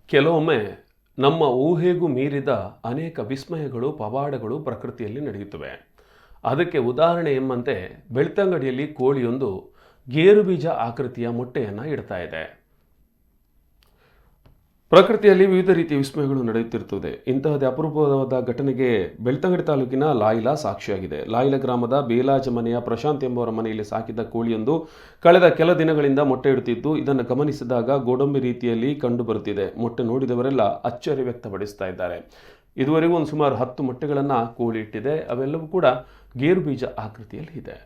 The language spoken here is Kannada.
ಕೆಲವೊಮ್ಮೆ ನಮ್ಮ ಊಹೆಗೂ ಮೀರಿದ ಅನೇಕ ವಿಸ್ಮಯಗಳು ಪವಾಡಗಳು ಪ್ರಕೃತಿಯಲ್ಲಿ ನಡೆಯುತ್ತವೆ. ಅದಕ್ಕೆ ಉದಾಹರಣೆ ಎಂಬಂತೆ ಬೆಳ್ತಂಗಡಿಯಲ್ಲಿ ಕೋಳಿಯೊಂದು ಗೇರುಬೀಜ ಆಕೃತಿಯ ಮೊಟ್ಟೆಯನ್ನು ಇಡ್ತಾ ಇದೆ. ಪ್ರಕೃತಿಯಲ್ಲಿ ವಿವಿಧ ರೀತಿಯ ವಿಸ್ಮಯಗಳು ನಡೆಯುತ್ತಿರುತ್ತದೆ. ಇಂತಹದೇ ಅಪರೂಪವಾದ ಘಟನೆಗೆ ಬೆಳ್ತಂಗಡಿ ತಾಲೂಕಿನ ಲಾಯ್ಲಾ ಸಾಕ್ಷಿಯಾಗಿದೆ. ಲಾಯ್ಲಾ ಗ್ರಾಮದ ಬೇಲಾಜ ಮನೆಯ ಪ್ರಶಾಂತ್ ಎಂಬುವರ ಮನೆಯಲ್ಲಿ ಸಾಕಿದ ಕೋಳಿಯೊಂದು ಕಳೆದ ಕೆಲ ದಿನಗಳಿಂದ ಮೊಟ್ಟೆ ಇಡುತ್ತಿದ್ದು, ಇದನ್ನು ಗಮನಿಸಿದಾಗ ಗೋಡಂಬಿ ರೀತಿಯಲ್ಲಿ ಕಂಡು ಬರುತ್ತಿದೆ. ಮೊಟ್ಟೆ ನೋಡಿದವರೆಲ್ಲ ಅಚ್ಚರಿ ವ್ಯಕ್ತಪಡಿಸ್ತಾ ಇದ್ದಾರೆ. ಇದುವರೆಗೂ ಸುಮಾರು 10 ಮೊಟ್ಟೆಗಳನ್ನು ಕೋಳಿ ಇಟ್ಟಿದೆ. ಅವೆಲ್ಲವೂ ಕೂಡ ಗೇರು ಬೀಜ ಆಕೃತಿಯಲ್ಲಿ ಇದೆ.